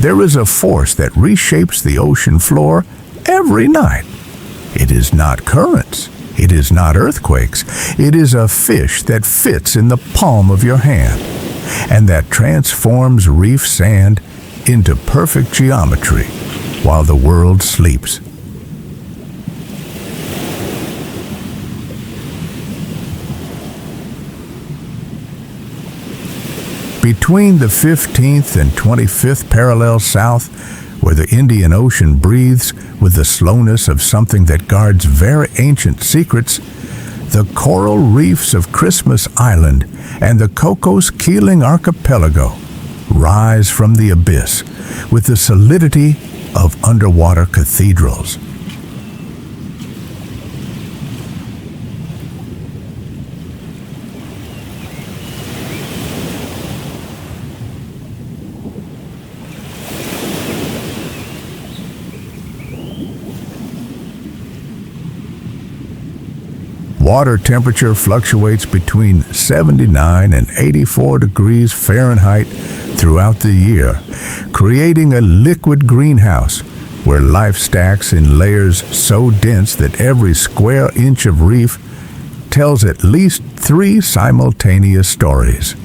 There is a force that reshapes the ocean floor every night. It is not currents. It is not earthquakes. It is a fish that fits in the palm of your hand and that transforms reef sand into perfect geometry while the world sleeps. Between the 15th and 25th parallel south, where the Indian Ocean breathes with the slowness of something that guards very ancient secrets, the coral reefs of Christmas Island and the Cocos Keeling Archipelago rise from the abyss with the solidity of underwater cathedrals. Water temperature fluctuates between 79 and 84 degrees Fahrenheit throughout the year, creating a liquid greenhouse where life stacks in layers so dense that every square inch of reef tells at least 3 simultaneous stories.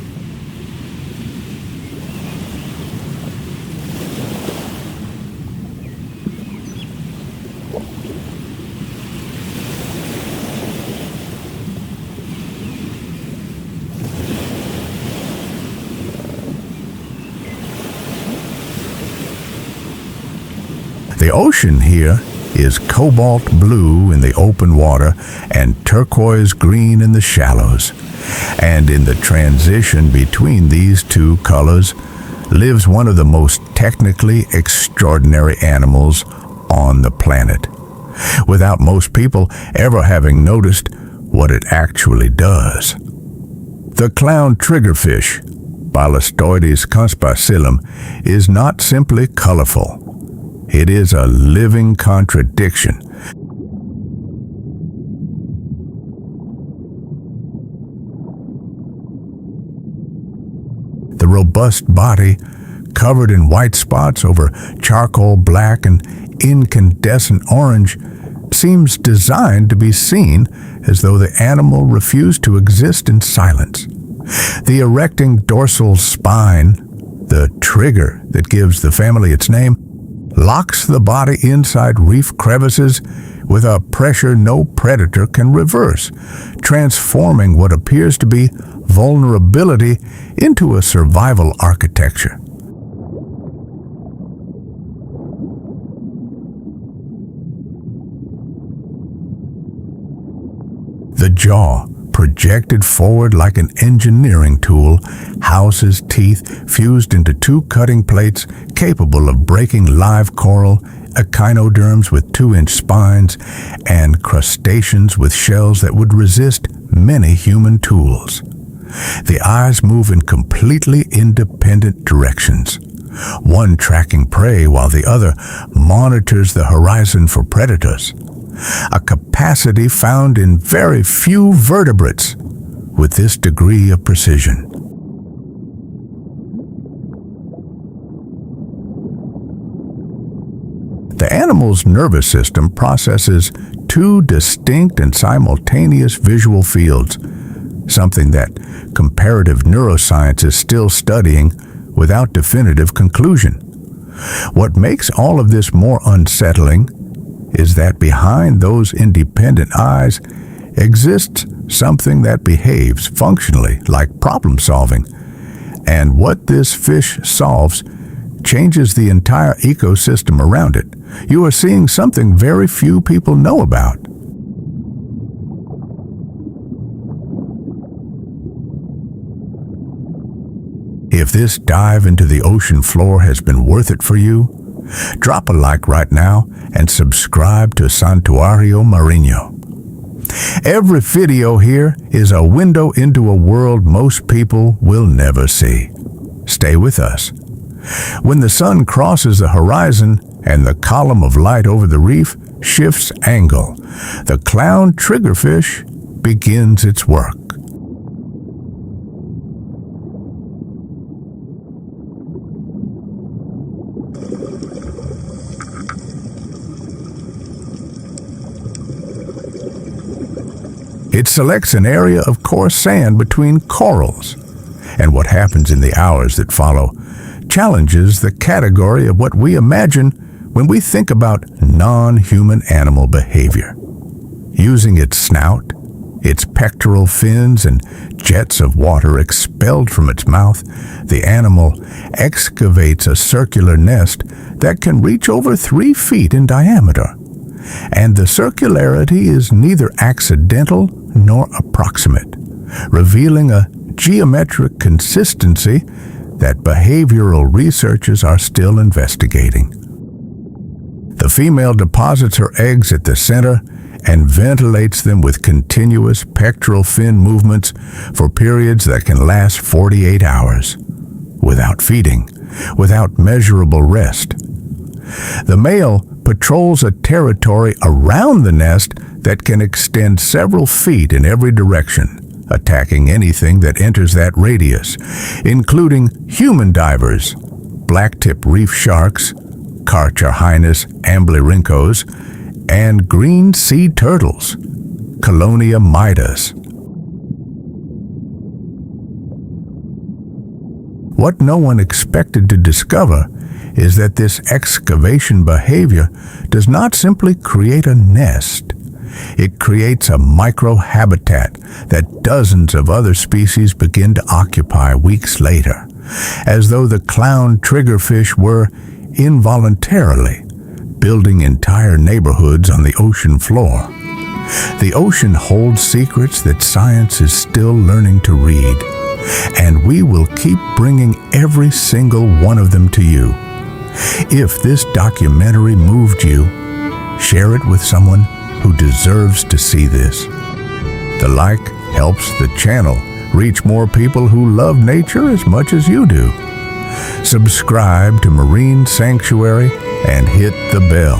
The ocean here is cobalt blue in the open water and turquoise green in the shallows. And in the transition between these two colors lives one of the most technically extraordinary animals on the planet, without most people ever having noticed what it actually does. The clown triggerfish, Balistoides conspicillum, is not simply colorful. It is a living contradiction. The robust body, covered in white spots over charcoal black and incandescent orange, seems designed to be seen as though the animal refused to exist in silence. The erecting dorsal spine, the trigger that gives the family its name, locks the body inside reef crevices with a pressure no predator can reverse, transforming what appears to be vulnerability into a survival architecture. The jaw, projected forward like an engineering tool, houses teeth fused into 2 cutting plates capable of breaking live coral, echinoderms with 2-inch spines, and crustaceans with shells that would resist many human tools. The eyes move in completely independent directions, one tracking prey while the other monitors the horizon for predators, a capacity found in very few vertebrates with this degree of precision. The animal's nervous system processes 2 distinct and simultaneous visual fields, something that comparative neuroscience is still studying without definitive conclusion. What makes all of this more unsettling is that behind those independent eyes exists something that behaves functionally like problem solving. And what this fish solves changes the entire ecosystem around it. You are seeing something very few people know about. If this dive into the ocean floor has been worth it for you, drop a like right now and subscribe to Santuario Marino. Every video here is a window into a world most people will never see. Stay with us. When the sun crosses the horizon and the column of light over the reef shifts angle, the clown triggerfish begins its work. It selects an area of coarse sand between corals, and what happens in the hours that follow challenges the category of what we imagine when we think about non-human animal behavior. Using its snout, its pectoral fins, and jets of water expelled from its mouth, the animal excavates a circular nest that can reach over 3 feet in diameter. And the circularity is neither accidental nor approximate, revealing a geometric consistency that behavioral researchers are still investigating. The female deposits her eggs at the center and ventilates them with continuous pectoral fin movements for periods that can last 48 hours, without feeding, without measurable rest. The male patrols a territory around the nest that can extend several feet in every direction, attacking anything that enters that radius, including human divers, blacktip reef sharks, Carcharhinus amblyrhynchos, and green sea turtles, Colonia midas. What no one expected to discover is that this excavation behavior does not simply create a nest. It creates a microhabitat that dozens of other species begin to occupy weeks later, as though the clown triggerfish were involuntarily building entire neighborhoods on the ocean floor. The ocean holds secrets that science is still learning to read, and we will keep bringing every single one of them to you. If this documentary moved you, share it with someone who deserves to see this. The like helps the channel reach more people who love nature as much as you do. Subscribe to Marine Sanctuary and hit the bell,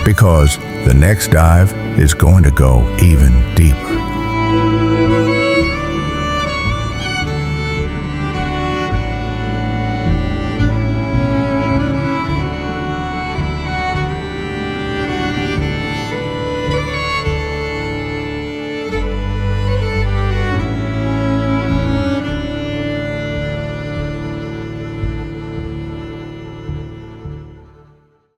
because the next dive is going to go even deeper.